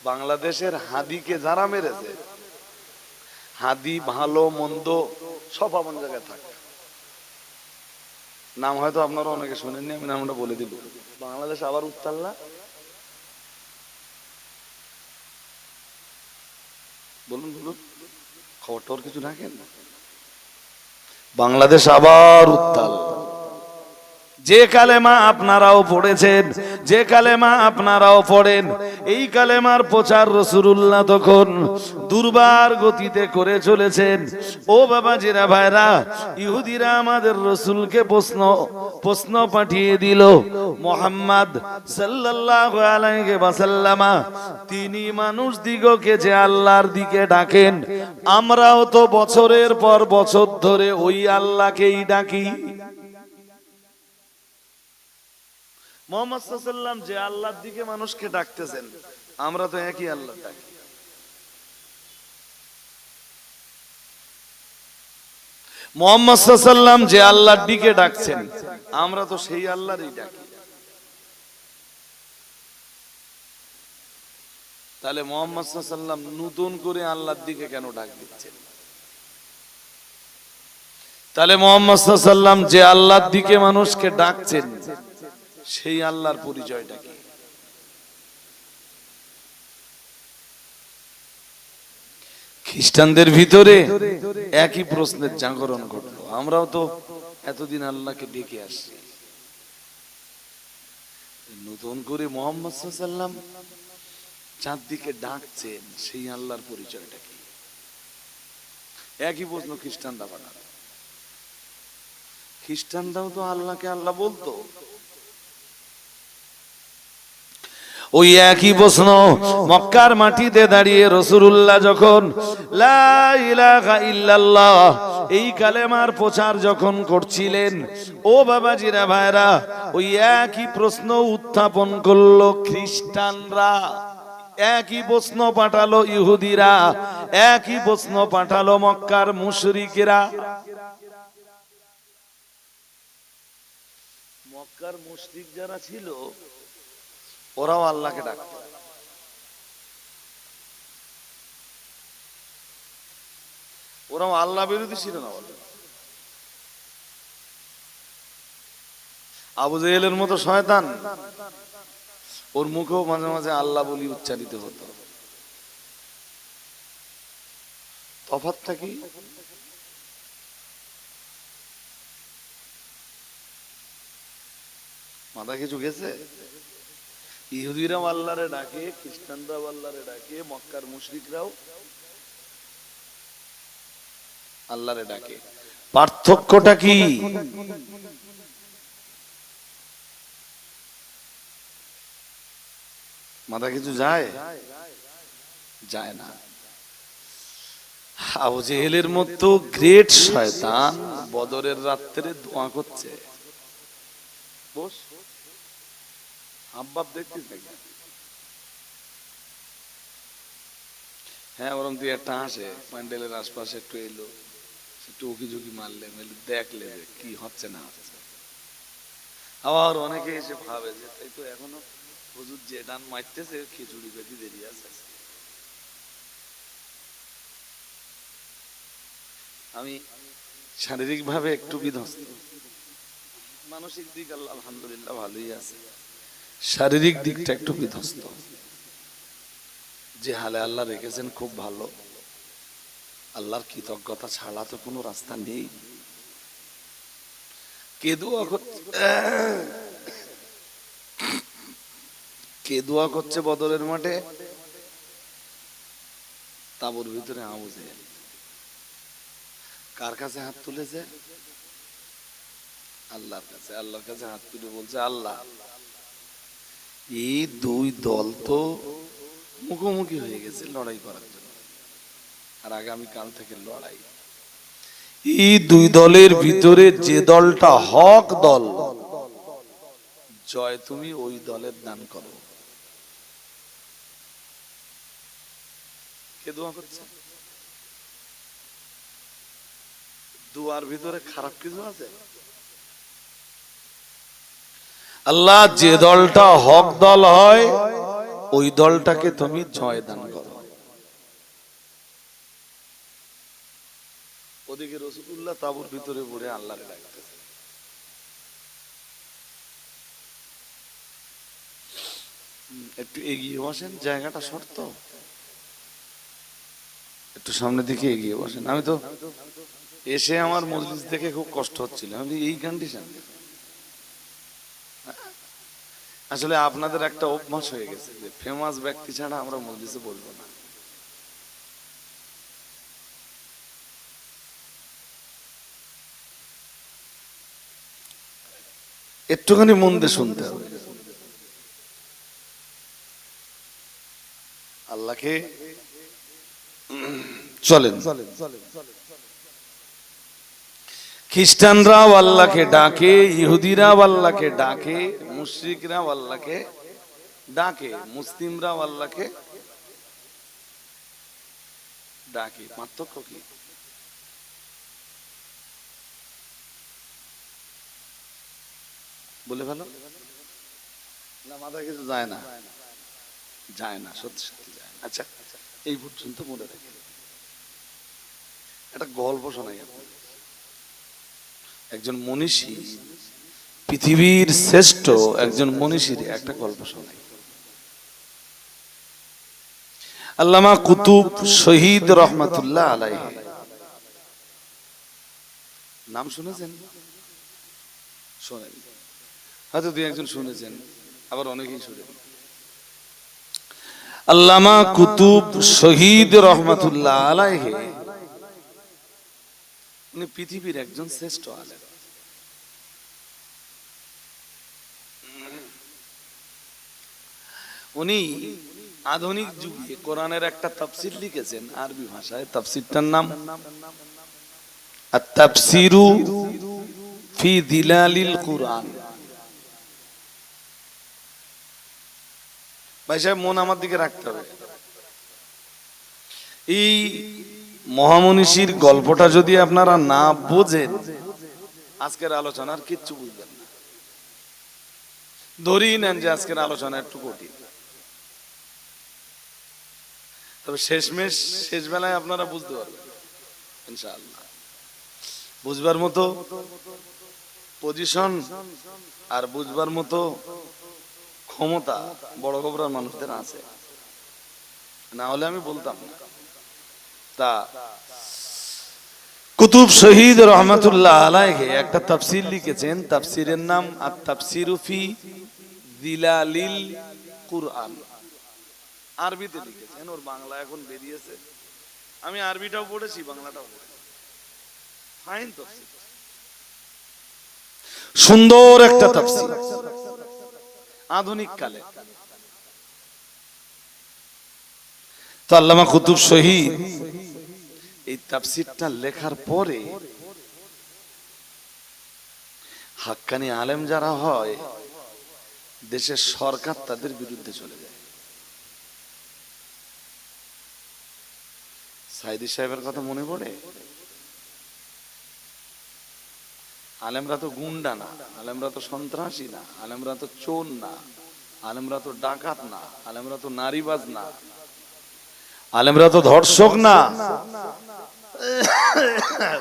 বাংলাদেশের হাদিকে যারা মেরেছে, হাদি ভালো মন্দ সব আপন জায়গায় থাকে। নাম হয়তো আপনারা অনেকে শুনেননি, আমি নামটা বলে দিব। বাংলাদেশ আবার উত্তাল্লা, বলুন বলুন, খবর টবর কিছু রাখেন? বাংলাদেশ আবার উত্তাল। যে কালেমা আপনারাও পড়েছেন, যে কালেমা আপনারাও পড়েন, এই কালেমার প্রচার রাসূলুল্লাহ তখন দুর্বার গতিতে করে চলেছেন। ও বাবাজিরা ভাইরা, ইহুদিরা আমাদের রাসূলকে প্রশ্ন পাঠিয়ে দিল, মুহাম্মদ সাল্লাল্লাহু আলাইহি ওয়াসাল্লাম তিনি মানুষ দিগকে যে আল্লাহর দিকে ডাকেন, আমরাও তো বছরের পর বছর ধরে ওই আল্লাহকেই ডাকি। মুহাম্মদ সাল্লাল্লাহু আলাইহি ওয়াসাল্লাম যে আল্লাহর দিকে মানুষকে ডাকতেছেন, আমরা তো একই আল্লাহ ডাকি। মুহাম্মদ সাল্লাল্লাহু আলাইহি ওয়াসাল্লাম যে আল্লাহর দিকে ডাকছেন, আমরা তো সেই আল্লাহরই ডাকি। তাহলে মুহাম্মদ সাল্লাল্লাহু আলাইহি ওয়াসাল্লাম নতুন করে আল্লাহর দিকে কেন ডাক দিচ্ছেন? তাহলে মুহাম্মদ সাল্লাল্লাহু আলাইহি ওয়াসাল্লাম যে আল্লাহর দিকে মানুষকে ডাকছেন, সেই আল্লাহর পরিচয়টা কি? খ্রিস্টানদের ভিতরে একই প্রশ্নের জাগরণ ঘটলো। আমরাও তো এতদিন আল্লাহকে ডেকে আসছি, নতুন করে মুহাম্মদ সাল্লাল্লাহু আলাইহি ওয়াসাল্লাম চারদিকে ডাকছেন, সেই আল্লাহর পরিচয়টা কি? একই প্রশ্ন খ্রিস্টানরা বানালো। খ্রিস্টানরাও তো আল্লাহকে আল্লাহ বলতো, ওই একই প্রশ্ন মক্কার মাটিতে দাঁড়িয়ে রাসূলুল্লাহ যখন লা ইলাহা ইল্লাল্লাহ এই কালেমার প্রচার যখন করছিলেন, ও বাবাজিরা ভাইরা, ওই একই প্রশ্ন উত্থাপন করলো খ্রিস্টানরা, একই প্রশ্ন পাঠালো ইহুদিরা, একই প্রশ্ন পাঠালো মক্কার মুশরিকেরা। মক্কার মুশরিক যারা ছিল, ওরাও আল্লাহকে ডাকত। ওরাও আল্লাহ বিরোধী ছিল না। আবু জেহেলের মতো শয়তান, ওর মুখেও মাঝে মাঝে আল্লাহ বলি উচ্চারিত হতো। তফাৎটা কি? মাথা কিছু গেছে? ইহুদিরাও আল্লাহরে ডাকে, খ্রিস্টানরাও আল্লাহরে ডাকে, মক্কার মুশরিকরাও আল্লাহরে ডাকে। পার্থক্যটা কি? মাথা কিছু যায়? যায় না। আবু জেহেলের মতো গ্রেট শয়তান বদরের রাত্রে দোয়া করছে। বস আব্বাব দেখতিস নাকি? হ্যাঁ, ওরম তুই একটা আসে প্যান্ডেলের আশপাশে একটু এলো, একটু উকি ঝুঁকি মারলে, দেখলে কি হচ্ছে না হচ্ছে। আবার অনেকে এসে ভাবে যে তাই তো এখনো হুজুর যে ডান মারতেছে, খিচুড়ি পেটি দেরি আছে। আমি শারীরিক ভাবে একটু বিধ্বস্ত, মানসিক দিক আল্লাহ আলহামদুলিল্লাহ ভালোই আছে, শারীরিক দিকটা একটু বিধ্বস্ত। যে হালে আল্লাহ রেখেছেন খুব ভালো, আল্লাহর কৃতজ্ঞতা ছাড়া তো কোনো রাস্তা নেই। কে দোয়া করছে বদরের মাঠে? তাবুর ভিতরে আবু জেহেল। কার কাছে হাত তুলেছে? আল্লাহর কাছে। আল্লাহর কাছে হাত তুলে বলছে, আল্লাহ এই দুই দল তো মুখোমুখি হয়ে গেছে লড়াই করার জন্য, আর আগামী কাল থেকে লড়াই। এই দুই দলের ভিতরে যে দলটা হক দল, জয় তুমি ওই দলের দান করো। কে দোয়া করছে? দোয়ার ভিতরে খারাপ কিছু আছে? আল্লাহ যে দলটা হক দল হয় ওই দলটাকে তুমি জয়দান করো। ওদিকে রাসূলুল্লাহ তাঁবুর ভিতরে পড়ে আল্লাহরে ডাকতেছে। একটু এগিয়ে বসেন, জায়গাটা শর্ত, একটু সামনের দিকে এগিয়ে বসেন। আমি তো এসে আমার মজলিস দেখে খুব কষ্ট হচ্ছিল, আমি এই কন্ডিশন। আসলে আপনাদের একটা অভ্যাস হয়ে গেছে যে ফেমাস ব্যক্তি ছাড়া আমরা মজলিসে বলবো না। একটুখানি মন দিয়ে শুনতে হবে। আল্লাহকে চলেন। খ্রিস্টানরাও আল্লাহকে ডাকে, ইহুদিরাও আল্লাহকে ডাকে, মুশরিকরাও আল্লাহকে ডাকে, মুসলিমরাও আল্লাহকে ডাকে। পার্থক্য কি? বলে ভালো না, মাথায় কিছু যায় না, যায় না, সত্যি সত্যি যায় না। আচ্ছা, এই পর্যন্ত মনে রাখেন। একটা গল্প শোনাই আপনাকে। একজন মনীষী, পৃথিবীর শ্রেষ্ঠ একজন মনীষীর একটা গল্প শোনাই। আল্লামা কুতুব শহীদ রহমাতুল্লাহ আলাইহি, নাম শুনেছেন? শোনেন, হয়তো দুই একজন শুনেছেন, আবার অনেকেই শুনেন। আল্লামা কুতুব শহীদ রহমাতুল্লাহ আলাইহি উনি পৃথিবীর একজন শ্রেষ্ঠ আলেম। উনি আধুনিক যুগে কোরআনের একটা তাফসীর লিখেছেন আরবি ভাষায়। তাফসীরটার নাম আত-তাফসীরু ফি দিলালিল কুরআন। ভাই সাহেব, মন আমার দিকে রাখতে হবে। এই মহামনীষীর গল্পটা যদি আপনারা না বোঝেন, আজকের আলোচনার কিচ্ছু বুঝবেন না। ধরেই নেন যে আজকের আলোচনা একটু কঠিন, তবে শেষমেশ শেষ বেলায় আপনারা বুঝতে পারবেন ইনশাআল্লাহ। বুঝবার মতো পজিশন আর বুঝবার মতো ক্ষমতা বড় খবরের মানুষদের আছে, না হলে আমি বলতাম না। তা কুতুব শহীদ রহমাতুল্লাহ আলাইহি একটা তাফসীর লিখেছেন। তাফসীরের নাম আত-তাফসীরু ফি দিলালিল কুরআন। আরবিতে লিখেছেন, ওর বাংলা এখন বেরিয়েছে। আমি আরবিটাও পড়েছি, বাংলাটাও পড়েছি। ফাইন তাফসীর, সুন্দর একটা তাফসীর আধুনিক কালে। তো আল্লামা কুতুব শহীদ এই তাফসীরটা লেখার পরে হাক্কানি আলেম যারা হয়, দেশের সরকার তাদের বিরুদ্ধে চলে যায়। সাইদি সাহেবের কথা মনে পড়ে? আলেমরা তো গুন্ডা না, আলেমরা তো সন্ত্রাসী না, আলেমরা তো চোর না, আলেমরা তো ডাকাত না, আলেমরা তো নারীবাজ না, আলেমরা তো ধর্ষক না।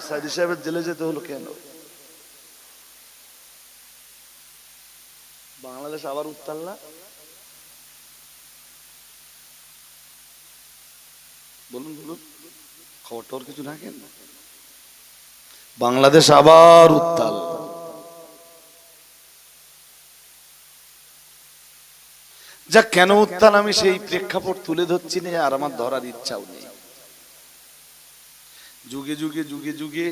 সাইদি সাহেবের জেলে যেতে হলো কেন? বাংলাদেশ আবার উত্তাল না? বলুন বলুন, খবরটার কিছু রাখেন। বাংলাদেশ আবার উত্তাল। যা কেন উত্তাল আমি সেই প্রেক্ষাপট তুলে ধরছি না, আর আমার ধরার ইচ্ছাও নেই। যুগে যুগে যুগে যুগে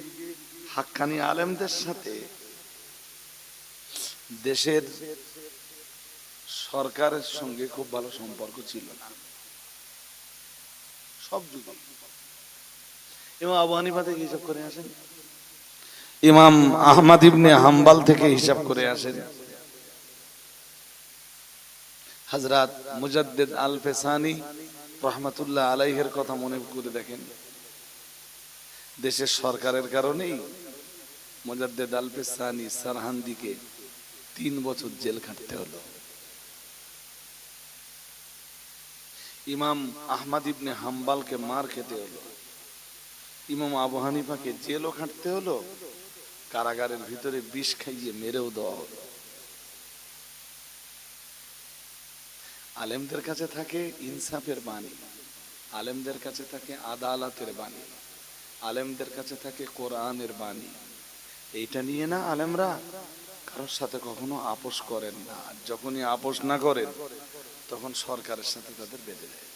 হাক্কানি আলেমদের সাথে দেশের সরকারের সঙ্গে খুব ভালো সম্পর্ক ছিল না, সব যুগে। ইমাম আবু হানিফা থেকে হিসাব করে আসেন, ইমাম আহমদ ইবনে হাম্বল থেকে হিসাব করে আসেন, হযরত মুজাদ্দিদ আল ফেসানি রহমাতুল্লাহ আলাইহির কথা মনে করে দেখেন। দেশের সরকারের কারণেই মুজাদ্দিদ আল ফেসানি সারহান্দিকে 3 বছর জেল খাটতে হলো। ইমাম আহমদ ইবনে হাম্বালকে মার খেতে হলো, ইমাম আবু হানিফাকে জেলও খাটতে হলো, কারাগারের ভিতরে বিষ খাইয়ে মেরেও দেওয়া হলো। আলেমদের কাছে থাকে ইনসাফের বাণী, আলেমদের কাছে থাকে আদালতের বাণী, আলেমদের কাছে থাকে কোরআনের বাণী। এইটা নিয়ে না আলেমরা কারোর সাথে কখনো আপোষ করেন না। যখনই আপোষ না করেন তখন সরকারের সাথে তাদের বেঁধে দেয়।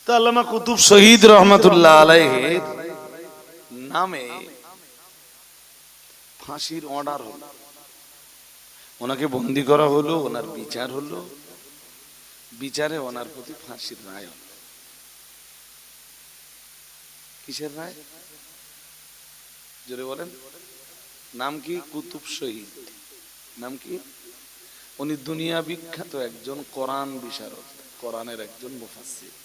তো আল্লামা কুতুব শহীদ রহমাতুল্লাহ আলাইহির নামে ফাঁসির অর্ডার হলো, ওনাকে বন্দী করা হলো, ওনার বিচার হলো, বিচারে ওনার প্রতি ফাঁসির রায় হলো। কিসের রায় জোরে বলেন? নাম কি? কুতুব শহীদ। নাম কি? উনি দুনিয়া বিখ্যাত একজন কোরআন বিশারদ, কোরআনের একজন মুফাসসির।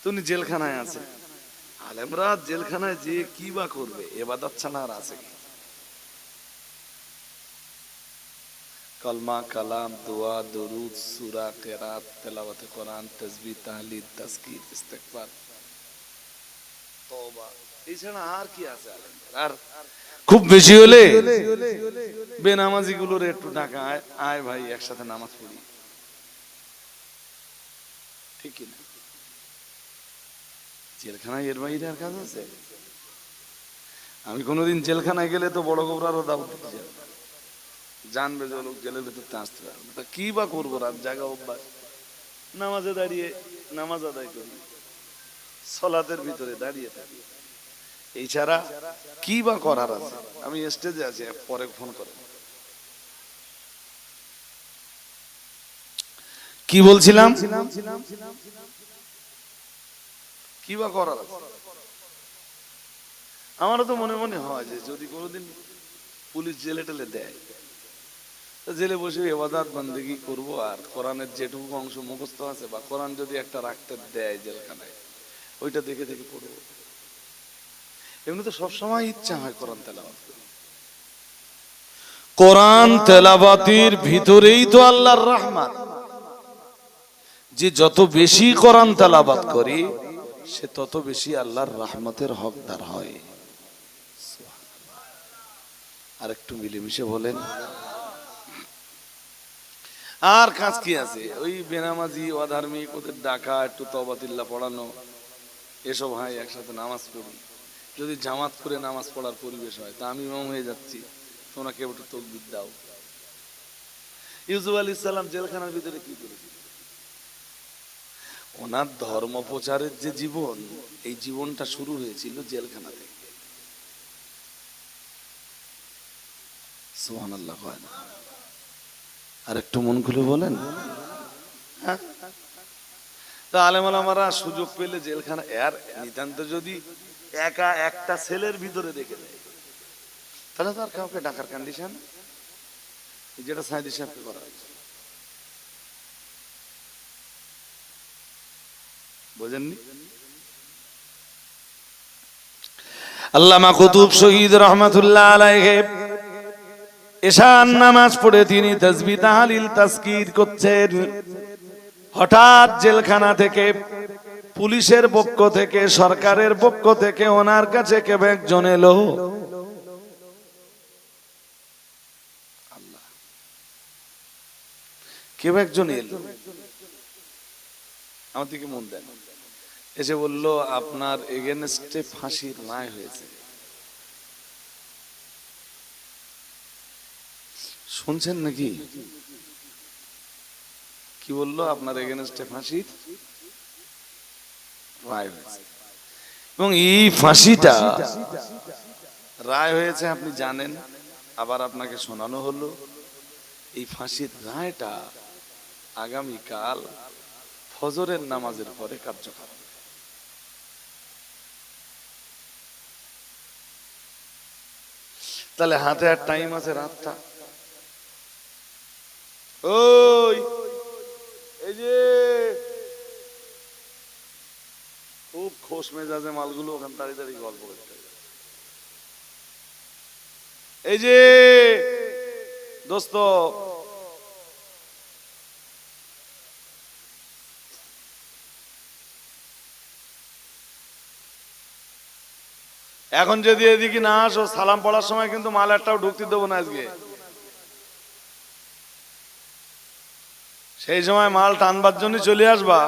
উনি জেলখানায় আছে। আলেমরা জেলখানায় যে কি বা করবে, ইবাদত ছাড়া আর আছে কি? কলমা, কালাম, দোয়া, দরুদ, সূরা, কিরাত, তেলাওয়াতে কোরআন, তাসবিহ, তাহলিল, তাজকির, ইস্তিগফার, তওবা, এছাড়া আর কি আছে আলেমদের? আর খুব বেশি হলে বেনামাজি গুলোর একটু ডাকা, আয় ভাই একসাথে নামাজ পড়ি, ঠিক কিনা? জেলখানায় এর বাইরে আর কাজ আছে? আমি কোনোদিন জেলখানায় গেলে তো বড় গোবরারও দাওয়াত দিতে যাবো, জানবে যে লোক জেলের ভেতরতে আসতে পারবে না, তা কি বা করবো? রাত জাগা অভ্যাস, নামাজে দাঁড়িয়ে নামাজ আদায় করি, সলাতের ভিতরে দাঁড়িয়ে থাকি, এই ছাড়া কি বা করার আছে? আমি স্টেজে আছি, পরে ফোন করে। কি বলছিলাম? কি বা করার আছে? আমারও তো মনে মনে হয় যে যদি কোনোদিন পুলিশ জেলে টেলে দেয়, জেলে বসে ইবাদত বন্দেগী করবো, আর কোরআনের যেটুকু অংশ মুখস্থ আছে বা কোরআন যদি একটা রাখতে দেয় জেলখানায়, ওইটা দেখে দেখে পড়বো। এমনি তো সবসময় ইচ্ছা হয় কোরআন তেলাওয়াত করি। কোরআন তেলাওয়াতের ভিতরেই তো আল্লাহর রহমত। যে যত বেশি কোরআন তেলাওয়াত করে সে তত বেশি আল্লাহর রহমতের হকদার হয়। আর একটু মিলেমিশে বলেন। আর কাজ কি আছে? ওই বেনামাজি, অধার্মিক, ওদের ডাকা, একটু তওবাতিল্লাহ পড়ানো, এসব হয়, একসাথে নামাজ পড়ি। যদি জামাত করে নামাজ পড়ার পরিবেশ হয়, তা আমি ইমাম হয়ে যাচ্ছি, তোমরা কেউ একটু তাকবীর দাও। ইউসুফ আলাইহিস সালাম জেলখানার ভিতরে কি করেছে? ওনার ধর্ম প্রচারের যে জীবন, এই জীবনটা শুরু হয়েছিল জেলখানা থেকে। সুবহানাল্লাহ। হয় না? আর একটু মন খুলে বলেন। হ্যাঁ, তো আলেম ওলামারা সুযোগ পেলে জেলখানা, এর নিতান্ত যদি একা একটা সেলের ভিতরে রেখে দেয়, তাহলে তো আর কাউকে ডাকার কন্ডিশন, যেটা সাইদি সাহেবকে করা হয়েছে। বোঝেননি? আল্লামা কুতুব শহীদ রহমাতুল্লাহ আলাইহি এশার নামাজ পড়ে তিনি তাসবিহ, তাহলিল, তাজকির করছেন। হঠাৎ জেলখানা থেকে, পুলিশের পক্ষ থেকে, সরকারের পক্ষ থেকে ওনার কাছে কেউ একজন এলো। আল্লাহ, কেউ একজন এলো, আমার দিকে মন দেন, এসে বলল আপনার এগেনস্টে ফাঁসির রায় হয়েছে। শুনছেন নাকি? কি বললো? আপনার এগেনস্টে ফাঁসির রায় হয়েছে। এবং এই ফাঁসিটা রায় হয়েছে আপনি জানেন, আবার আপনাকে শোনানো হলো। এই ফাঁসির রায়টা আগামীকাল ফজরের নামাজের পরে কার্যকর। তাহলে হাতে আর টাইম আছে রাতটা। ওই এই যে খুব খোশ মেজাজে মালগুলো ওখানে দাঁড়িয়ে দাঁড়িয়ে গল্প করতে, এই যে দোস্ত, এখন যদি এদিকে না আসো, সালাম পড়ার সময় কিন্তু মাল একটাও ঢুকতে দেবো না আজকে। সেই সময় মাল টানবার জন্য চলে আসবা।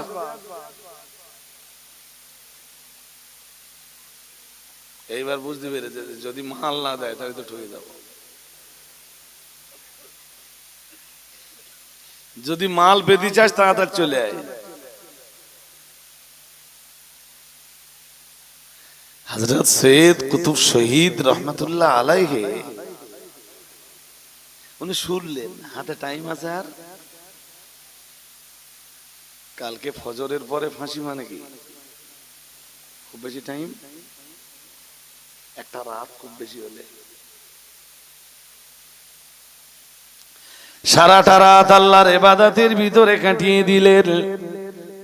এইবার বুঝতে পেরেছে যদি মাল না দেয় তাহলে তো ঠকে যাবো। যদি মাল পেতে চাস তাড়াতাড়ি চলে আয়। হযরত সৈয়দ কুতুব শহীদ রহমাতুল্লাহ আলাইহি উনি শুনলেন হাতে টাইম আছে, আর কালকে ফজরের পরে ফাঁসি, মানে কি খুব বেশি টাইম, একটা রাত খুব বেশি হলে। সারাটা রাত আল্লাহর ইবাদতের ভিতরে কাটিয়ে দিলেন,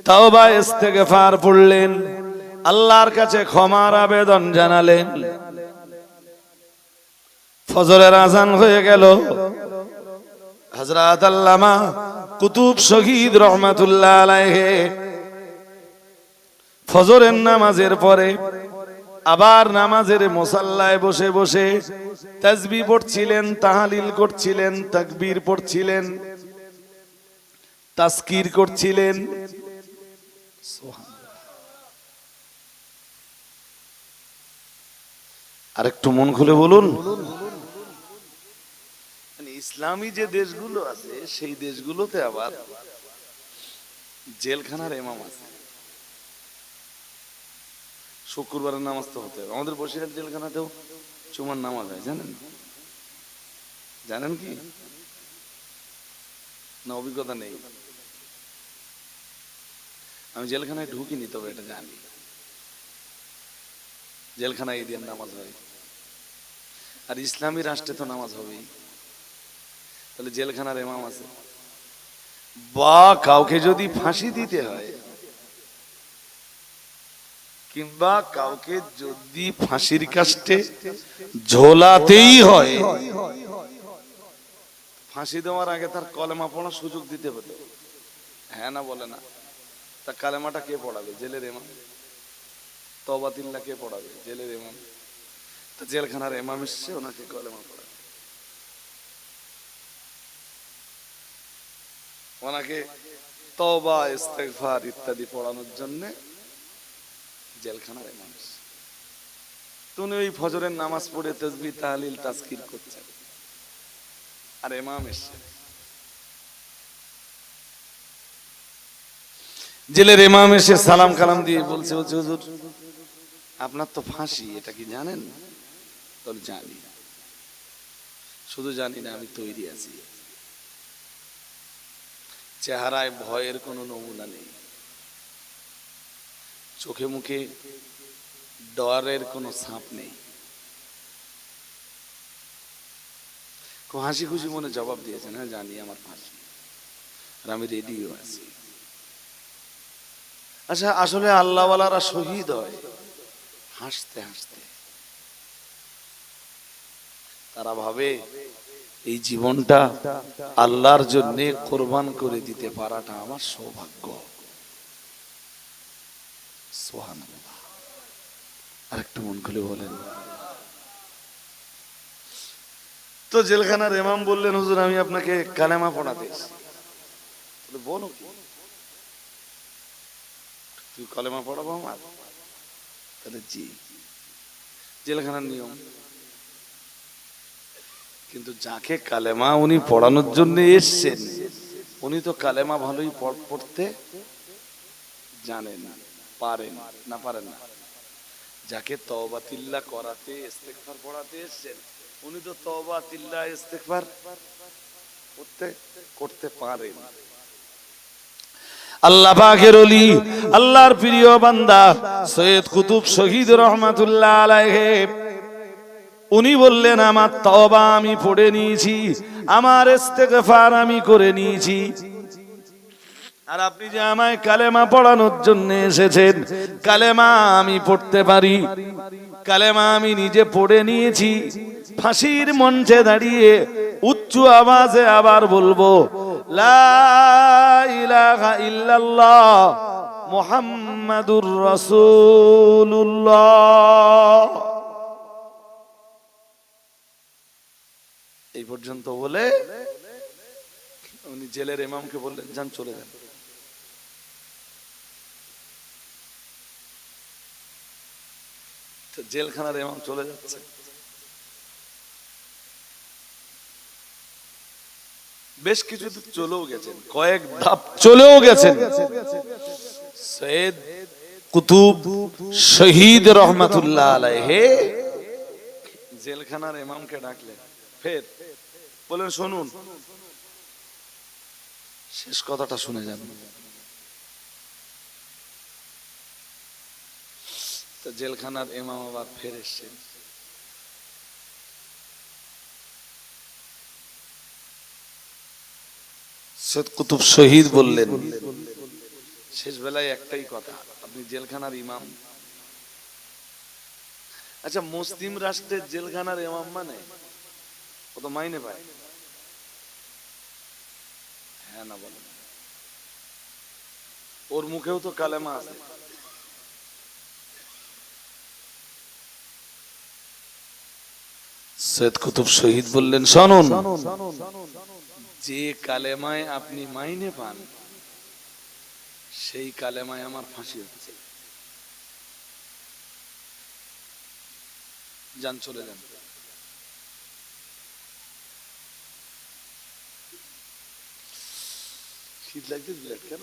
তওবা ইস্তেগফার পড়লেন, আল্লাহর কাছে ক্ষমার আবেদন জানালেন। ফজরের আজান হয়ে গেল। হযরত আল্লামা কুতুব শহীদ রহমাতুল্লাহ আলাইহি ফজরের নামাজের পরে আবার নামাজের মুসাল্লায় বসে বসে তাসবিহ পড়ছিলেন, তাহলিল করছিলেন, তাকবীর পড়ছিলেন, তাজকির করছিলেন। আরেকটু মন খুলে বলুন, ইসলামী যে দেশগুলো আছে সেই দেশগুলোতে আবার জেলখানার ইমাম আছে। শুক্রবারের নামাজ তো হতে হবে। আমাদের বসিরহাট জেলখানাতেও জুমার নামাজ হয়, জানেন? জানেন কি না? অভিজ্ঞতা নেই। আমি জেলখানায় ঢুকিনি, তবে এটা জানি জেলখানায় ঈদের নামাজ হয়। আর ইসলামী রাষ্ট্রে তো নামাজ হবেই। তাহলে জেলখানার ইমাম আছে। বা কাউকে যদি ফাঁসি দিতে হয়, কিংবা কাউকে যদি ফাঁসির কাস্টে ঝোলাতেই হয়, ফাঁসি দেওয়ার আগে তার কলেমা পড়ার সুযোগ দিতে হতো। হ্যাঁ না বলে না? তা কালেমাটা কে পড়াবে? জেলের ইমাম। তওবাতিল্লাহ কে পড়াবে? জেলের ইমাম। তা জেলখানার ইমাম এসছে, ওনাকে কলেমা পড়াবে, ওনাকে তওবা ইস্তেগফার ইত্যাদি পড়ানোর জন্য জেলখানার ইমাম এসছে। তুমি ওই ফজরের নামাজ পড়ে তাসবিহ তাহলিল তাজকির করছেন, আর ইমাম এসছে। জেলের ইমাম এসে সালাম কালাম দিয়ে বলছে, হুজুর আপনার তো ফাঁসি, এটা কি জানেন? তবে জানি, শুধু জানি না, আমি তৈরি আছি। চেহারায় ভয়ের কোনো নমুনা নেই, চোখে মুখে ডরের কোনো ছাপ নেই। খুব হাসি খুশি মনে জবাব দিয়েছেন, হ্যাঁ জানি আমার ফাঁসি, আর আমি রেডিও আছি। আচ্ছা, আসলে আল্লাহওয়ালারা শহীদ হয় হাসতে হাসতে। তারা ভাবে এই জীবনটা আল্লাহর জন্য কোরবান করে দিতে পারাটা আমার সৌভাগ্য। সুবহানাল্লাহ। আরেকটু মন খুলে বলেন। তো জেলখানার ইমাম বললেন, হুজুর আমি আপনাকে কালেমা পড়াতে এসেছি। বলো কি? তুই কালেমা পড়াবো আমার? তাহলে জি, জেলখানার নিয়ম। কিন্তু যাকে কালেমা উনি পড়ানোর জন্য এসছেন, উনি তো কালেমা ভালোই পড়তে জানেন, পারেন না? পারেন না? যাকে তওবাতিল্লাহ করাতে ইস্তেগফার পড়াতে এসছেন, উনি তো তওবাতিল্লাহ ইস্তেগফার করতে পারেন। আল্লাহ পাকের ওলি, আল্লাহর প্রিয় বান্দা সৈয়দ কুতুব শহীদ রহমাতুল্লাহ আলাইহি উনি বললেন, আমার তওবা আমি পড়ে নিয়েছি, আমার ইস্তেগফার আমি করে নিয়েছি, আর আপনি যে আমায় কালেমা পড়ানোর জন্য এসেছেন, কালেমা আমি পড়তে পারি, কালেমা আমি নিজে পড়ে নিয়েছি, ফাঁসির মঞ্চে দাঁড়িয়ে উচ্চ আওয়াজে আবার বলবো, লা ইলাহা ইল্লাল্লাহ মুহাম্মাদুর রাসূলুল্লাহ। এই পর্যন্ত বলে উনি জেলের ইমামকে বললেন, যান চলে যান। জেলখানার ইমাম চলে যাচ্ছে। বেশ কিছু চলেও গেছেন, কয়েক ধাপ চলেও গেছেন। সৈয়দ কুতুব শহীদ রহমাতুল্লাহ আলাইহি জেলখানার ইমামকে ডাকলেন, ফের বলেন, শুনুন, শেষ কথাটা শুনে যান। তো জেলখানার ইমাম আবার ফের এসছেন। সৈয়দ কুতুব শহীদ বললেন, শেষ বেলায় একটাই কথা, আপনি জেলখানার ইমাম। আচ্ছা, মুসলিম রাষ্ট্রের জেলখানার ইমাম মানে ও তো মাইনে পায়, হ্যাঁ না বলেন? ওর মুখেও তো কালেমা আছে। সৈয়দ কুতুব শহীদ বললেন, শুনুন, যে কালেমায় আপনি মাইনে পান সেই কালেমায় আমার ফাঁসি হচ্ছে, যান চলে যান। শীত লাগছে, বিরাট কেন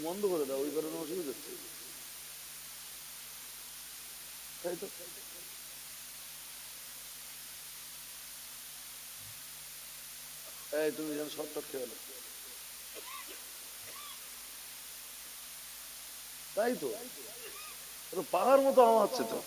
বন্ধ করে দাও, ওই কারণে অসুবিধা হচ্ছে, তাই তো। এই তুমি যেন শর্টকাট খেয়ে গেলো, তাই তো পাহাড় মতো আওয়াজ হচ্ছে তো।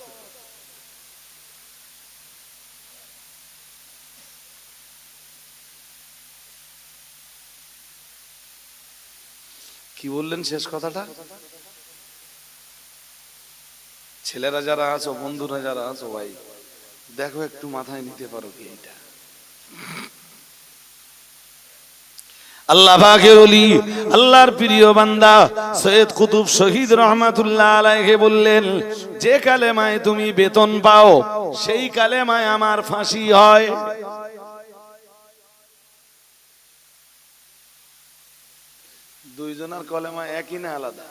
কি বললেন শেষ কথাটা? ছেলেরা যারা আছো, বন্ধুরা যারা আছো, ভাই দেখো একটু মাথায় নিতে পারো কি এটা? আল্লাহ পাকের ওলি, আল্লাহর প্রিয় বান্দা সৈয়দ কুতুব শহীদ রহমাতুল্লাহ আলাইহি বললেন, যে কালেমায় তুমি বেতন পাও সেই কালেমায় আমার ফাঁসি হয়। দুইজনের কলেমা একই না আলাদা?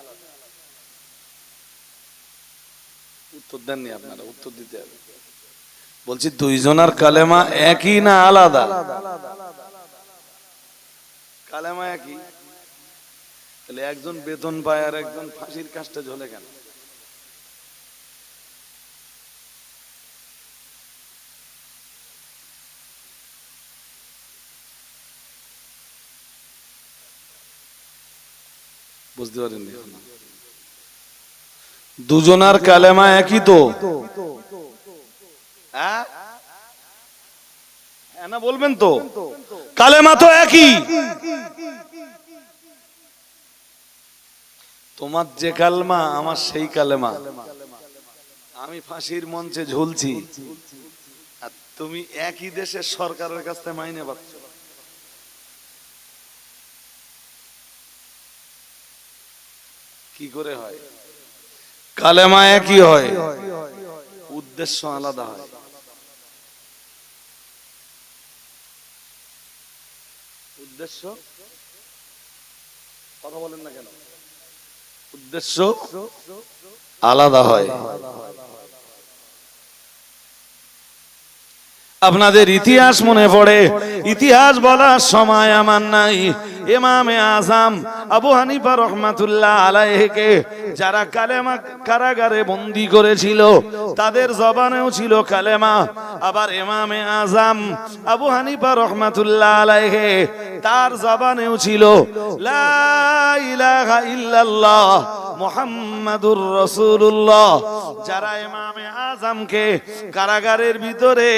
উত্তর দেননি আপনারা, উত্তর দিতে হবে। বলছি দুইজনের কালেমা একই না আলাদা? কালেমা একই, তাহলে একজন বেতন পায় আর একজন ফাঁসির কাজটা ঝোলে কেন? বুঝতে পারেননি? দুজনার কালেমা একই তো, হ্যাঁ না বলবেন তো? কালেমা তো একই। তোমার যে কালেমা আমার সেই কালেমা, আমি ফাঁসির মঞ্চে ঝুলছি আর তুমি একই দেশের সরকারের কাছ থেকে মাইনে পাচ্ছ। কি করে হয়? কালেমা একই হয়, উদ্দেশ্য আলাদা হয়। উদ্দেশ্য, কথা বলেন না কেন? উদ্দেশ্য আলাদা হয়। আপনাদের ইতিহাস মনে পড়ে, ইতিহাস বলার সময় আমার নাই। ইমামে আজম আবু হানিফা রহমাতুল্লাহ আলাইহিকে যারা কালেমা কারাগারে বন্দী করেছিল তাদের জবানেও ছিল কালেমা। আবার ইমামে আজম আবু হানিফা রহমাতুল্লাহ আলাইহি তার জবানেও ছিল লা ইলাহা ইল্লাল্লাহ মুহাম্মাদুর রাসূলুল্লাহ। যারা ইমামে আজমকে কারাগারের ভিতরে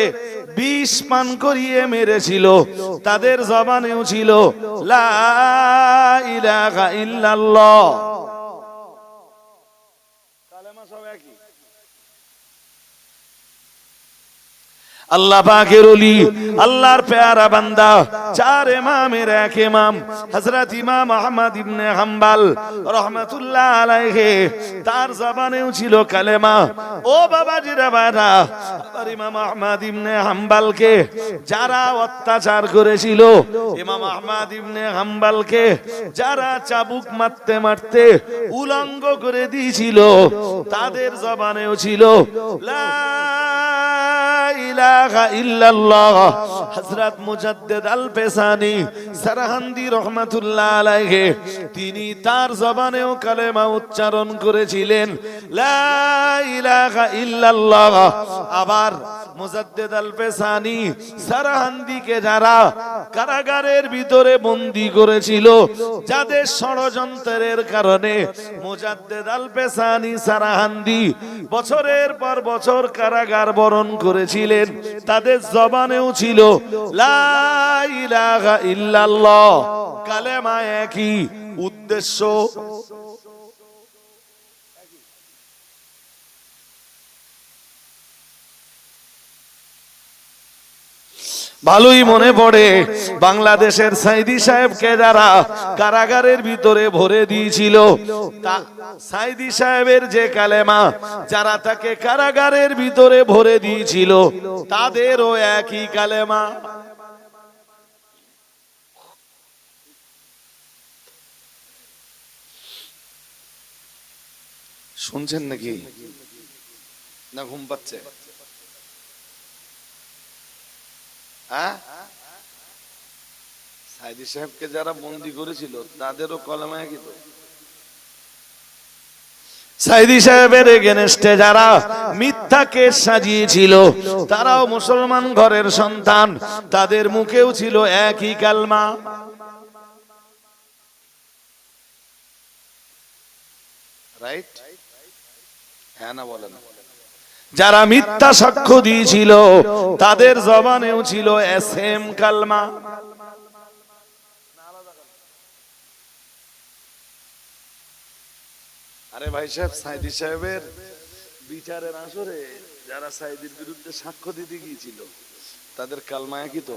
বিষ পান করিয়ে মেরেছিল তাদের জবানেও ছিল লা ইলাহা ইল্লাল্লাহ। কালেমা সব একই। আল্লাহ পাকের ওলি, আল্লাহর পেয়ারা বান্দা, চার ইমামের এক ইমাম হযরত ইমাম আহমদ ইবনে হাম্বল রাহমাতুল্লাহ আলাইহি, তার জবানেও ছিল কালেমা। ও বাবাজিরা বাবা, আর ইমাম আহমদ ইবনে হাম্বলকে যারা অত্যাচার করেছিল, ইমাম আহমদ ইবনে হাম্বলকে যারা চাবুক মারতে মারতে উলঙ্গ করে দিয়েছিল, তাদের জবানেও ছিল লা ইলাহা ইল্লাল্লাহ। হযরত মুজাদ্দিদ আল পেসানি সারহান্দি রাহমাতুল্লাহ আলাইহি, তিনি তার জবানেও কালেমা উচ্চারণ করেছিলেন, লা ইলাহা ইল্লাল্লাহ। আবার মুজাদ্দিদ আল পেসানি সারহান্দিকে যারা কারাগারের ভিতরে বন্দী করেছিল, যাদের ষড়যন্ত্রের কারণে মুজাদ্দিদ আল পেসানি সারহান্দি বছরের পর বছর কারাগার বরণ করেছিলেন, তাদের জবানেও ছিল লা ইলাহা ইল্লাল্লাহ। কালেমা একই, উদ্দেশ্য ভালোই মনে পড়ে বাংলাদেশের সাইদি সাহেবকে যারা কারাগারের ভিতরে ভরে দিয়েছিল, সাইদি সাহেবের যে কালেমা, যারা তাকে কারাগারের ভিতরে ভরে দিয়েছিল, তাদেরও একই কালেমা। শুনছেন নাকি না ঘুম পাচ্ছে? সাইদি সাহেবকে যারা বন্দী করেছিল, তাদেরও কলেমা একই তো। সাইদি সাহেবের এগেনস্টে যারা মিথ্যা কেস সাজিয়েছিল, তারাও মুসলমান ঘরের সন্তান, তাদের মুখেও ছিল একই কালমা। রাইট? হ্যাঁ না বলেন? যারা মিথ্যা সাক্ষ্য দিয়েছিল, তাদের জবানেও ছিল এসএম কালমা। আরে ভাই সাহেব, সাইদি সাহেবের বিচারের আসরে যারা সাইদির বিরুদ্ধে সাক্ষ্য দিতে গিয়েছিল, তাদের কালমা একই তো।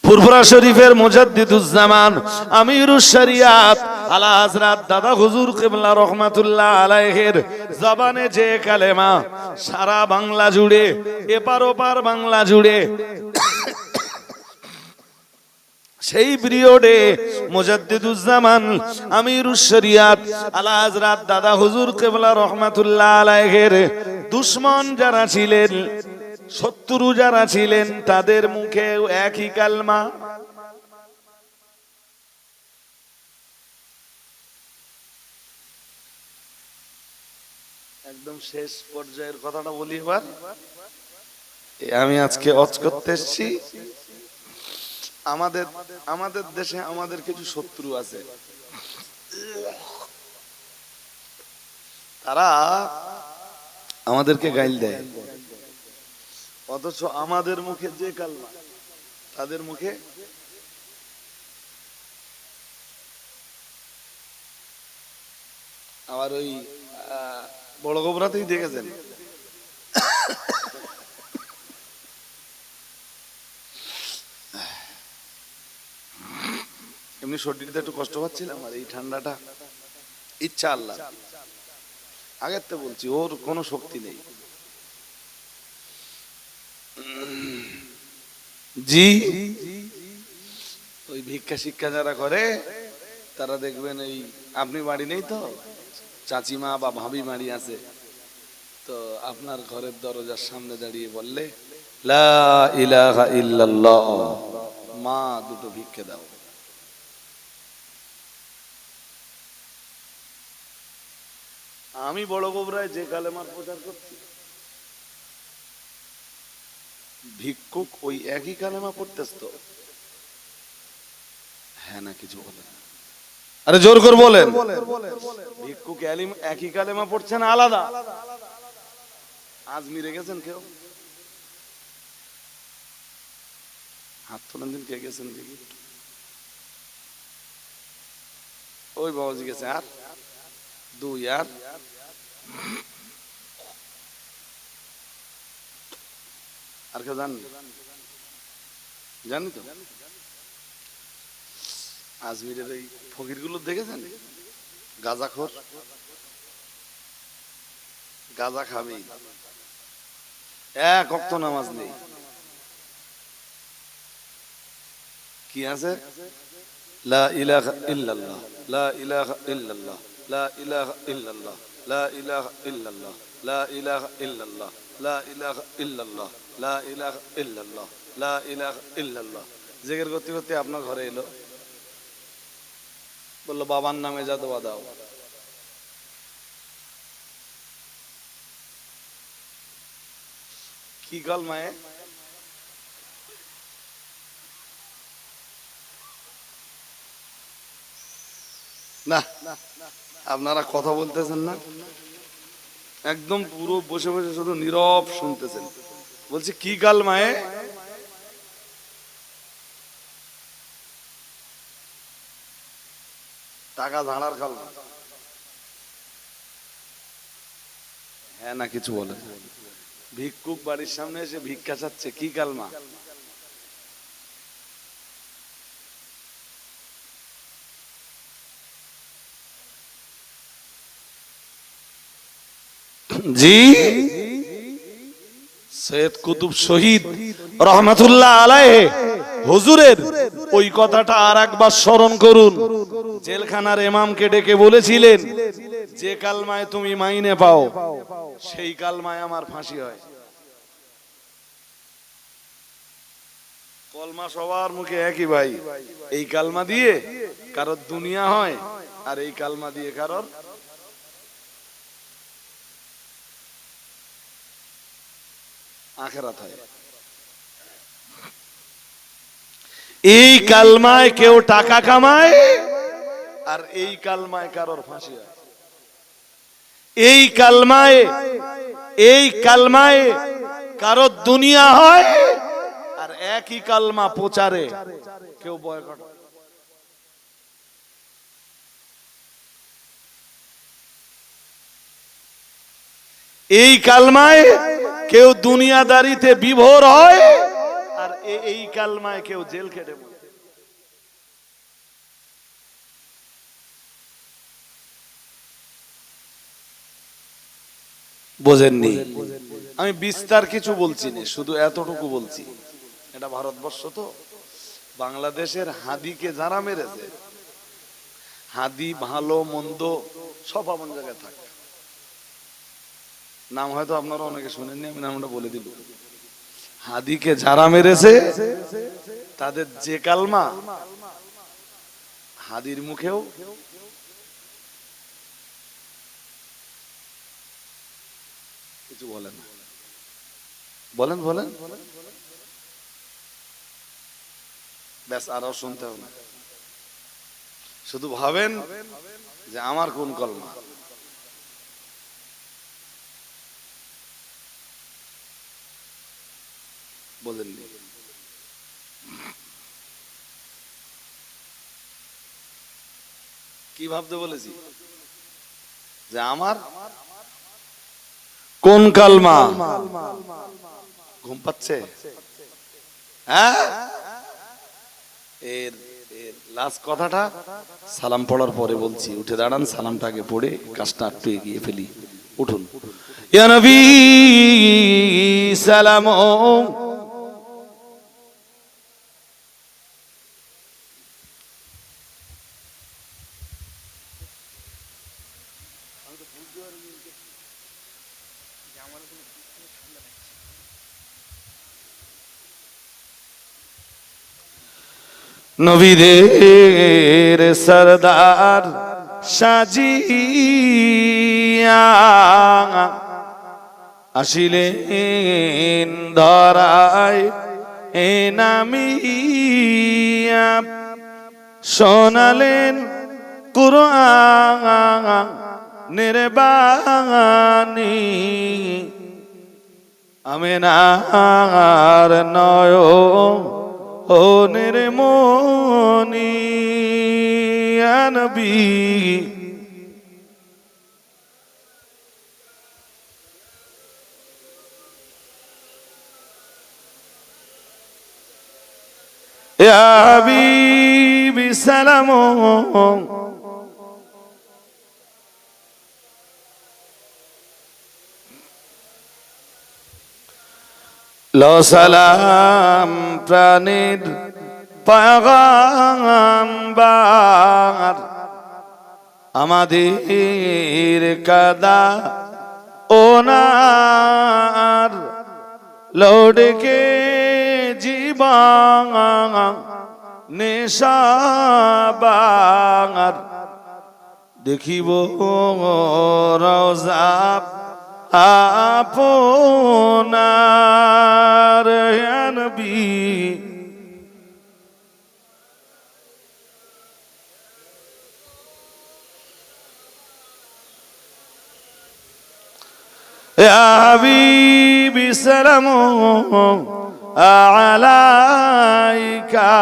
ফুরফুরা শরীফের মুজাদ্দিদুজ্জামান আমিরুশ শরিয়াত আলা হযরত দাদা হুজুর কিবলা রাহমাতুল্লাহ আলাইহির জবানে যে কালেমা সারা বাংলা জুড়ে, এপার ওপার বাংলা জুড়ে, সেই পিরিয়ডে মুজাদ্দিদুজ্জামান আমিরুশ শরিয়াত আলা হযরত দাদা হুজুর কিবলা রাহমাতুল্লাহ আলাইহির দুশমন যারা ছিলেন, শত্রু যারা ছিলেন, তাদের মুখে একই কালমা। একদম শেষ পর্যায়ের কথাটা বলি এবার। আমি আজকে ওয়াজ করতে এসেছি, আমাদের দেশে আমাদের কিছু শত্রু আছে, তারা আমাদেরকে গাইল দেয়, অথচ আমাদের মুখে যে কালমা, তাদের মুখে আবার ওই বড় গোবরাতেই দেখেছেন, এমনি শরীরটা একটু কষ্ট পাচ্ছিলাম, আর এই ঠান্ডাটা ইচ্ছা আল্লাহ, আগের তো বলছি ওর কোনো শক্তি নেই। জি, ওই ভিক্ষা শিক্ষা যারা করে, তারা দেখবেন এই, আপনি বাড়ি নেই তো, চাচিমা বা ভাবি বাড়ি আছে তো, আপনার ঘরের দরজার সামনে দাঁড়িয়ে বললে লা ইলাহা ইল্লাল্লাহ, মা দুটো ভিক্ষে দাও। আমি বড় গোবরায় যে কালেমার প্রচার করছি, ভিক্ষুক ওই একই কালেমা পড়তেছ তো? হ্যাঁ না কিছু বলেন? আরে জোর করে বলেন। ভিক্ষুক একই কালেমা পড়ছে না আলাদা? আজমিরে গেছেন কেউ? হাত তোলেন দিন, কে গেছেন দেখি। ওই বাবাজি গেছে, আর দুই, আর আর কেউ জানি জানি তো আজমিরের এই ফকিরগুলো দেখেছেন গাঁজাখোর গাঁজা খাবে এক ওয়াক্ত নামাজ নেই কি আছে লা ইলাহা ইল্লাল্লাহ লা ইলাহা ইল্লাল্লাহ লা ইলাহা ইল্লাল্লাহ লা ইলাহা ইল্লাল্লাহ লা ইলাহা ইল্লাল্লাহ লা ইলাহা ইল্লাল্লাহ লা ইলাহা ইল্লাল্লাহ লা ইলাহা ইল্লাল্লাহ জিকির করতে করতে আপনার ঘরে এলো বললো বাবার নামে যা দোয়া দাও কি কলমায়ে না আপনারা কথা বলতেছেন না একদম পুরো বসে বসে শুধু নীরব শুনতেছেন বলছি কি কালমায়ে টাকা ধাড়ার কালমা হ্যাঁ না কিছু বলেন ভিক্ষুক বাড়ির সামনে এসে ভিক্ষা চাচ্ছে কি কালমা জি সৈয়দ কুতুব শহীদ রহমাতুল্লাহ আলাইহি হুজুরের ওই কথাটা আর একবার স্মরণ করুন জেলখানার ইমামকে ডেকে বলেছিলেন যে কালমায় তুমি মাইনে পাও সেই কালমায় আমার ফাঁসি হয় কলমা সবার মুখে একই ভাই এই কালমা দিয়ে কারোর দুনিয়া হয় আর এই কালমা দিয়ে কারোর আখিরাত হয় এই কালমায় কেউ টাকা কামায় আর এই কালমায় কারোর ফাঁসি হয় এই কালমায় কারোর দুনিয়া হয় আর একই কালমা প্রচারে কেউ বয়কট এই কালমায় কেউ দুনিয়াদারিতে বিভোর হয় আর এই কালমায় কেউ জেল খেটে বোঝেননি আমি বিস্তার কিছু বলছি না শুধু এতটুকু বলছি এটা ভারতবর্ষ তো বাংলাদেশের হাদিকে যারা মেরেছে হাদি ভালো মন্দ সব আপন জায়গায় থাকে নাম হয়তো আপনারা অনেকে শুনেননি আমি নামটা বলে দিল হাদিকে যারা মেরেছে তাদের যে কালমা হাদির মুখেও কিছু বলেন বলেন বলেন ব্যাস আরো শুনতে হবে শুধু ভাবেন যে আমার কোন কলমা বলেননি কি ভাবতে বলেছি যে আমার কোন কালমা ঘুম পাচ্ছে হ্যাঁ এর লাস্ট কথাটা সালাম পড়ার পরে বলছি উঠে দাঁড়ান সালামটাকে পড়ে কাজটা একটু এগিয়ে ফেলি উঠুন ইয়া নবী সালাম নবীদের সরদার সাজিয়া আসিলেন ধরায় এ নামিয়া শোনালেন কুরআনের বাণী আমিনার ও নির্মনি নবী ইয়া হাবিবি সালাম লো সালাম প্রাণীর পয়গম্বর আমাদের কাদা ওনার লড়কে জীবন নেশাবার দেখিব রওজা আপনার ইয়া নবী ইয়া হাবিবি সালাম আলাইকা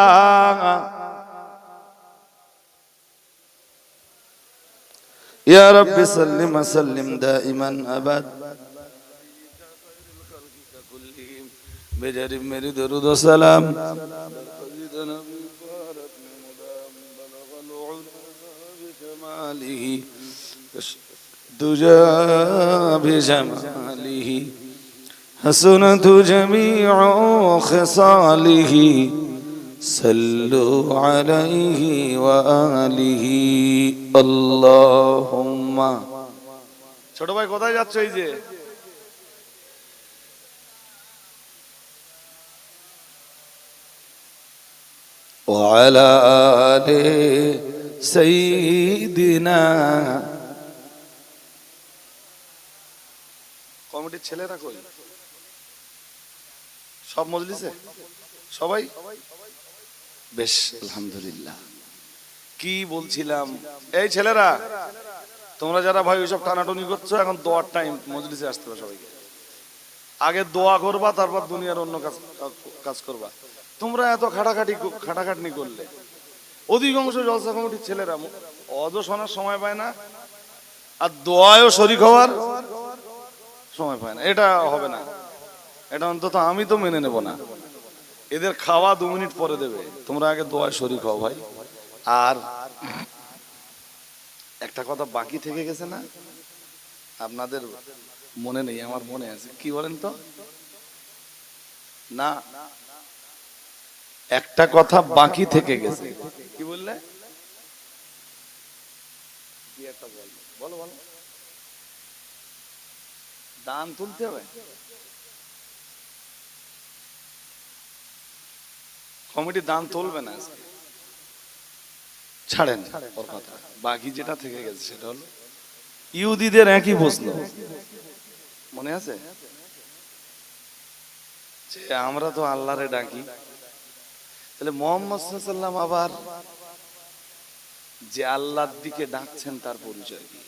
ইয়া রাব্বি সাল্লিম সাল্লিম দাইমান আবাদ বেজারিব মেরি দরুদ ও সালাম দুজা বিজামালিহি হাসনাতু জামিউ খিসালিহি সাল্লু আলাইহি ওয়া আলিহি আল্লাহুম্মা। ছোট ভাই কোথায় যাচ্ছ? এই যে ওয়া আলা আলি সাইয়্যিদিনা। কমিটির ছেলেরা কই? সব মজলিসে সবাই? বেশ, আলহামদুলিল্লাহ। কি বলছিলাম, এই ছেলেরা তোমরা যারা ভাই ওইসব টানাটুনি করছো, এখন দোয়ার টাইম, মজলিসে আসতে হবে সবাইকে। আগে দোয়া করবা, তারপর দুনিয়ার অন্য কাজ করবা। তোমরা এত খাটাখাটনি করলে, অধিকাংশ জলসা কমিটির ছেলেরা অজ শোনার সময় পায় না, আর দোয়ায়ও শরীক হওয়ার সময় পায় না। এটা হবে না, এটা অন্তত আমি তো মেনে নেব না। এদের খাওয়া 2 মিনিট পরে দেবে, তোমরা আগে দোয়ায় শরীক হও ভাই। আর একটা কথা বাকি থেকে গেছে না, আপনাদের মনে নেই, আমার মনে আছে। কি বলেন তো? না, একটা কথা বাকি থেকে গেছে। কি বললে? কি একটা বলো বলো। দান তুলতে হবে। কমিটি দান তুলবে না, ছাড়েন ওর কথা। বাকি যেটা থেকে গেছে সেটা হলো ইহুদিদের একই প্রশ্ন, মনে আছে যে আমরা তো আল্লাহরে ডাকি, তাহলে মুহাম্মদ সাল্লাল্লাহু আলাইহি ওয়াসাল্লাম আবার যে আল্লাহর দিকে ডাকছেন তার পরিচয় কি?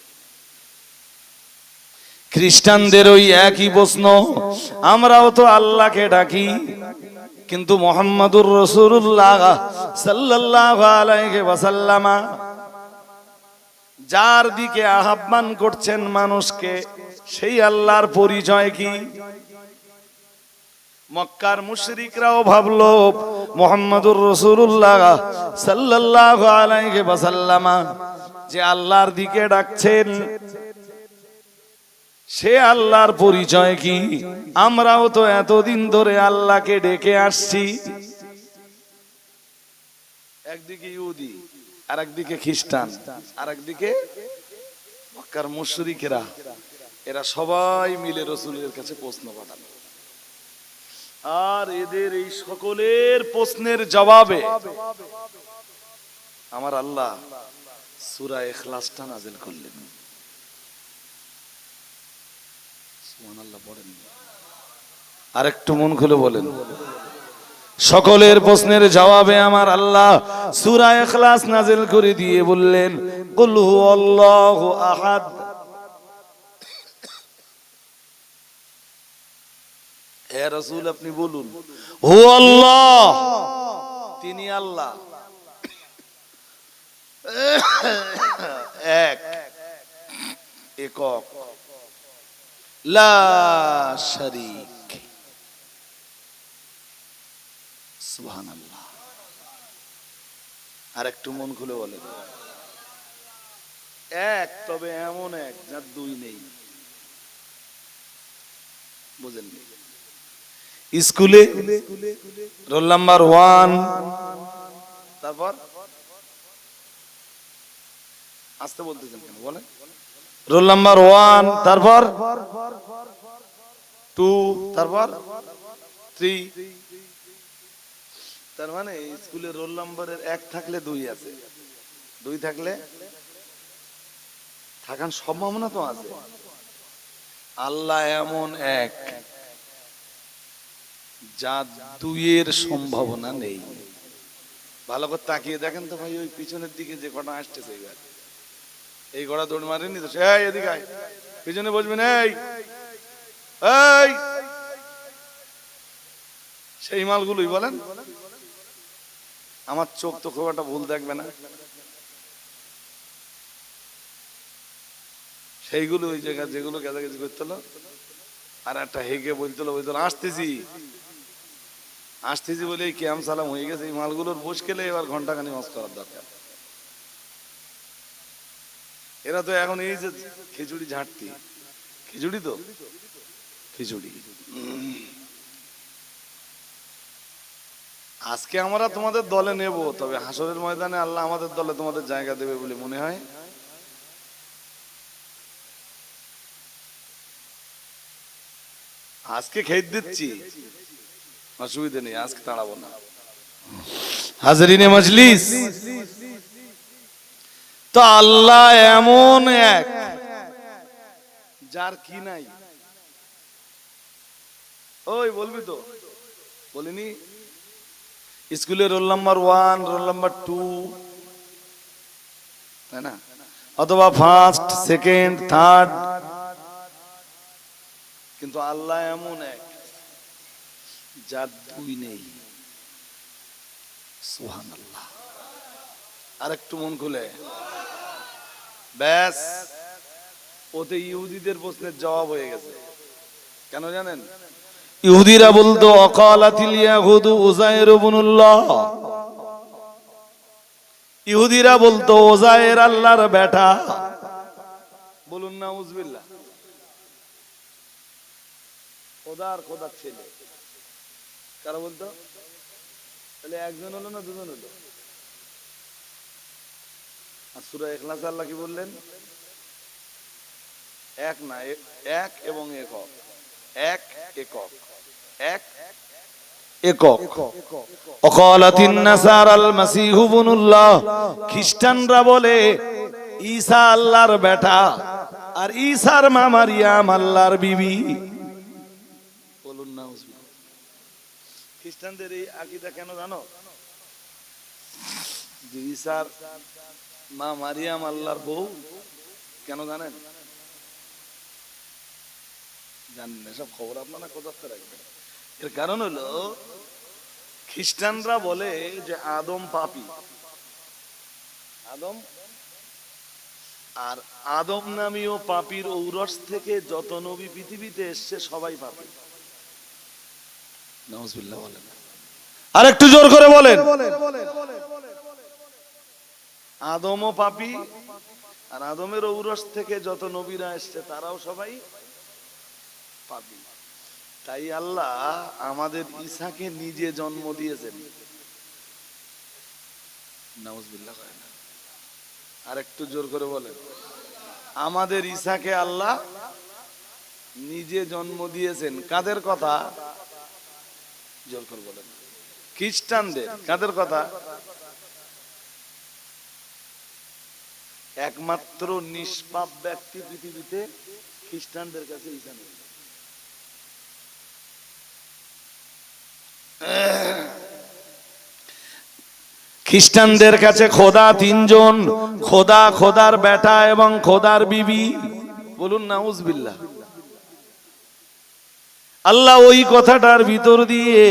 খ্রিস্টানদের ওই একই প্রশ্ন, আমরাও তো আল্লাহকে ডাকি, কিন্তু মুহাম্মাদুর রাসূলুল্লাহ সাল্লাল্লাহু আলাইহি ওয়াসাল্লাম যার দিকে আহ্বান করছেন মানুষকে, সেই আল্লাহর পরিচয় কি? মক্কার মুশরিকরাও ভাবলো মুহাম্মাদুর রাসূলুল্লাহ সাল্লাল্লাহু আলাইহি ওয়াসাল্লাম যে আল্লাহর দিকে ডাকছেন, সে আল্লাহর পরিচয় কি? আমরাও তো এতদিন ধরে আল্লাহকে ডেকে আসছি। একদিকে ইহুদি, আর একদিকে খ্রিস্টান, আর একদিকে মক্কার মুশরিকেরা, এরা সবাই মিলে রাসূলের কাছে প্রশ্ন পাঠালো। আর এদের এই সকলের প্রশ্নের জবাবে আমার আল্লাহ সূরা ইখলাসটা নাযিল করলেন। সুবহানাল্লাহ পড়েন, আর একটু মন খুলে বলেন। সকলের প্রশ্নের জবাবে আমার আল্লাহ সূরা ইখলাস নাযিল করে দিয়ে বললেন, কুল হুয়াল্লাহু আহাদ। হে রাসূল, আপনি বলুন হুয়াল্লাহ, তিনি আল্লাহ, এক, একক, লা শারীক। সুবহানাল্লাহ। আর একটু মন খুলে বলে, এক, তবে এমন এক যার দুই নেই। বুঝেননি? স্কুলে রোল নাম্বার 1, তারপর আসতে বলতেছেন কেন বলেন? রোল নাম্বার 1, তারপর 2, তারপর 3। তার মানে স্কুলে রোল নাম্বারের 1 থাকলে 2 আছে, 2 থাকলে থাকার সম্ভাবনা তো আছে। আল্লাহ এমন এক যা 2 এর সম্ভাবনা নেই। ভালো করে তাকিয়ে দেখেন তো ভাই, ওই পিছনের দিকে যে কটা আসতেছে, এবার এই ঘোড়া দৌড় মারেনি তো, এই এদিকে আয়, পিছনে বসবেন, এই এই সেই মালগুলোই বলেন। আমার চোখ তো খুব একটা ভুল দেখবে না, সেইগুলো ওই জায়গা যেগুলো গেজাগেজি করতেল, আর একটা হেগে বলতেল আসতেছি আসতেছি বলে ক্যাম সালাম হয়ে গেছে। এই মালগুলোর বস খেলে এবার ঘন্টাখানি মাছ করার দরকার। এরা তো এখন এই যে খিচুড়ি ঝাড়তি, খিচুড়ি তো খিচুড়ি। আজকে আমরা তোমাদের দলে নেব, তবে হাসরের ময়দানে আল্লাহ আমাদের দলে তোমাদের জায়গা দেবে বলে মনে হয়। আজকে খেয়ে দিচ্ছি, অসুবিধা নেই, আজকে তাড়াবো না। হাজরিনে মজলিস, তো আল্লাহ এমন এক যার কি নাই। ওই বলবি তো, বলিনি? স্কুলে রোল নাম্বার 1, রোল নাম্বার 2, তাই না? অথবা 1st, 2nd, 3rd। কিন্তু আল্লাহ এমন এক যার 2 নেই। সুবহানাল্লাহ। আর একটু মন খুলে, ব্যাস ওতে ইহুদিদের প্রশ্নের জবাব হয়ে গেছে। কেন জানেন? ইহুদিরা বলতো অকালাতিল ইয়াহুদু উযাইর ইবনুল্লাহ, ইহুদিরা বলতো উযাইর আল্লাহর বেটা। বলুন নাউজুবিল্লাহ। খোদার ছেলে কারা বলতো? তাহলে একজন হলো না দুজন হলো? আর সূরা ইখলাসে আল্লাহ কি বললেন? এক না, এক এবং একক, এক একক, এক একক। ওয়াকালাতিন নাসারাল মাসীহু ইবনুল্লাহ, খ্রিস্টানরা বলে ঈসা আল্লাহর বেটা, আর ঈসার মা মারিয়াম আল্লাহর বিবি। বলুন না নাউজুবিল্লাহ। খ্রিস্টানদের এই আকীদা কেন জানো? যে ঈসার মা মারিয়াম আল্লাহর বউ, কেন জানেন? জানেন না, সব খবর আপনারা কোথাতে রাখবেন। এর কারণ হলো খ্রিস্টানরা বলে যে আদম পাপী, আদম, আর আদম নামীয় পাপীর ঔরস থেকে যত নবী পৃথিবীতে এসছে সবাই পাপী। নাউজুবিল্লাহ বলেন। আর একটু জোর করে বলেন। আদমও পাপী, আর আদমের ঔরস থেকে যত নবীরা এসছে তারাও সবাই পাপী। তাই আল্লাহ আমাদের ঈসাকে নিজে জন্ম দিয়েছেন। নাউজুবিল্লাহ করেন। আর একটু জোর করে বলেন। আমাদের ঈসাকে আল্লাহ নিজে জন্ম দিয়েছেন। কাদের কথা? জোর করে বলেন। খ্রিস্টানদের। কাদের কথা? একমাত্র নিষ্পাপ ব্যক্তি পৃথিবীতে খ্রিস্টানদের কাছে ঈসা নেই। খ্রিস্টানদের কাছে খোদা 3 জন, খোদা, খোদার বেটা এবং খোদার বিবি। বলুন নাউজুবিল্লাহ। আল্লাহ ওই কথাটার ভিতর দিয়ে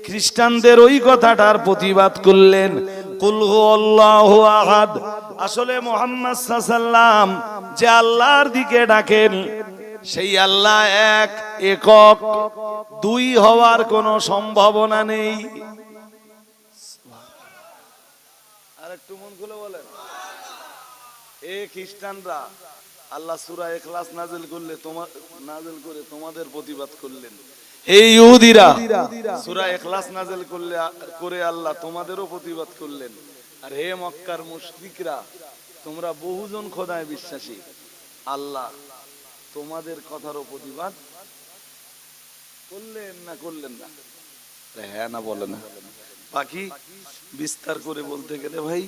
খ্রিস্টানদের ওই কথাটার প্রতিবাদ করলেন। কুল হুয়াল্লাহু আহাদ। আসলে মুহাম্মদ সাল্লাল্লাহু আলাইহি ওয়াসাল্লাম যে আল্লাহর দিকে ডাকেন, সেই আল্লাহ এক, একক, 2 হওয়ার কোনো সম্ভাবনা নেই। আর একটু মন খুলে বলেন। এ খ্রিস্টানরা, আল্লাহ সূরা ইখলাস নাযিল করে তোমাদের প্রতিবাদ করলেন। এই ইহুদিরা সূরা ইখলাস নাযিল করে আল্লাহ তোমাদেরও প্রতিবাদ করলেন। আর হে মক্কার মুশরিকরা, তোমরা বহুজন খোদায় বিশ্বাসী, আল্লাহ তোমাদের কথারও প্রতিবাদ করলেন না করলেন না? হ্যাঁ না বলে না? বাকি বিস্তার করে বলতে গেলে ভাই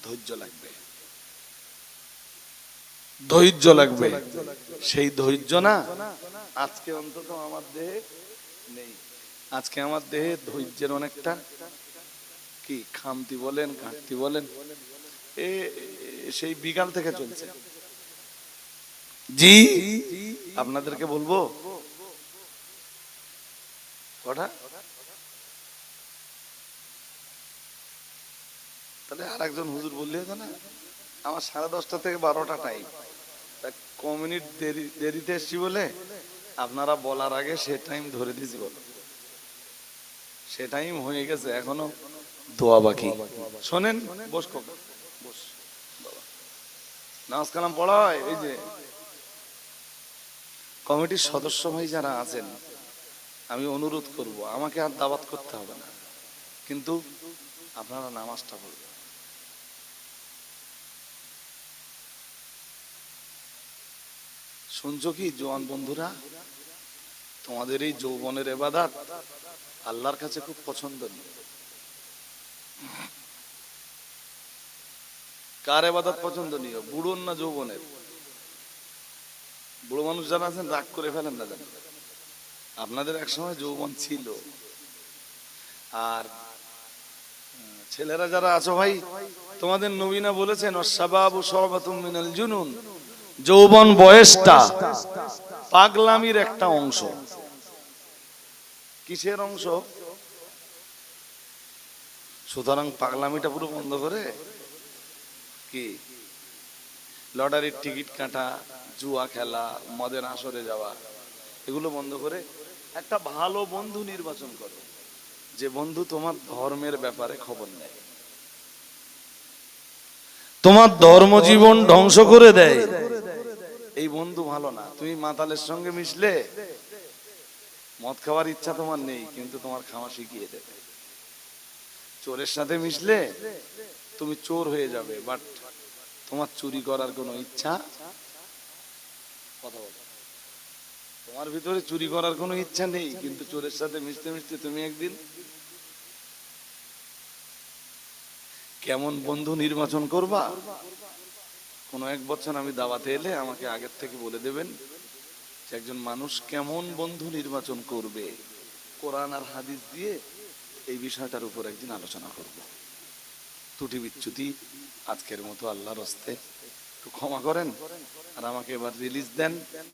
ধৈর্য লাগবে, ধৈর্য লাগবে। সেই ধৈর্য না আজকে অন্তত আমার দেহে নেই। আজকে আমার দেহে ধৈর্যের অনেকটা কি খামতি বলেন, ঘাটতি বলেন, এ সেই বিকাল থেকে চলছে। জি আপনাদেরকে বলবো কটা, তাহলে আর একজন হুজুর বললে হতো না, আমার 10:30 থেকে 12টা টাইম, মিনিট দেরিতে এসছি বলে আপনারা বলার আগে সে টাইম ধরে দিয়েছি, বলো সে টাইম হয়ে গেছে, এখনো দোয়া বাকি। শোনেন, বস বস, নামাজ কালাম পড়া হয়। এই যে কমিটির সদস্য ভাই যারা আছেন, আমি অনুরোধ করব, আমাকে আর দাওয়াত করতে হবে না, কিন্তু আপনারা নামাজটা পড়বেন। শুনছো কি জওয়ান বন্ধুরা, তোমাদের এই যৌবনের ইবাদত আল্লাহর কাছে খুব পছন্দনীয়। কার ইবাদত পছন্দনীয়, বুড়োর না যৌবনের? বুড়ো মানুষ যারা আছেন রাগ করে ফেলেন না, জানেন আপনাদের একসময় যৌবন ছিল। আর ছেলেরা যারা আছো ভাই, তোমাদের নবীনা বলেছেন অশাবাবু শাবাতুম মিনাল জুনুন, যৌবন বয়সটা পাগলামির একটা অংশ। কিসের অংশ? সুতরাং পাগলামিটা পুরো বন্ধ করে কি লটারির টিকিট কাটা, জুয়া খেলা, মদের আসরে যাওয়া, এগুলো বন্ধ করে একটা ভালো বন্ধু নির্বাচন করো, যে বন্ধু তোমার ধর্মের ব্যাপারে খবর নেয়, তোমার ধর্মজীবন ধ্বংস করে দেয়। এই বন্ধু ভালো না। তুমি মাতালের সঙ্গে মিশলে মদ খাওয়ার ইচ্ছা তোমার নেই, কিন্তু তোমার খাওয়া শিখিয়ে দেবে। চোরের সাথে মিশলে তুমি চোর হয়ে যাবে, বাট তোমার চুরি করার কোনো ইচ্ছা, কথা বলো, তোমার ভিতরে চুরি করার কোনো ইচ্ছা নেই, কিন্তু চোরের সাথে মিশতে মিশতে তুমি একদিন কেমন বন্ধু নির্বাচন করবা। কোনো এক বছর আমি দাওয়াতে এলে আমাকে আগের থেকে বলে দেবেন যে একজন মানুষ কেমন বন্ধু নির্বাচন করবে, কোরআন আর হাদিস দিয়ে এই বিষয়টার উপর একদিন আলোচনা করব। ত্রুটি বিচ্যুতি আজকের মতো আল্লাহর হস্তে একটু ক্ষমা করেন, আর আমাকে এবার রিলিজ দেন।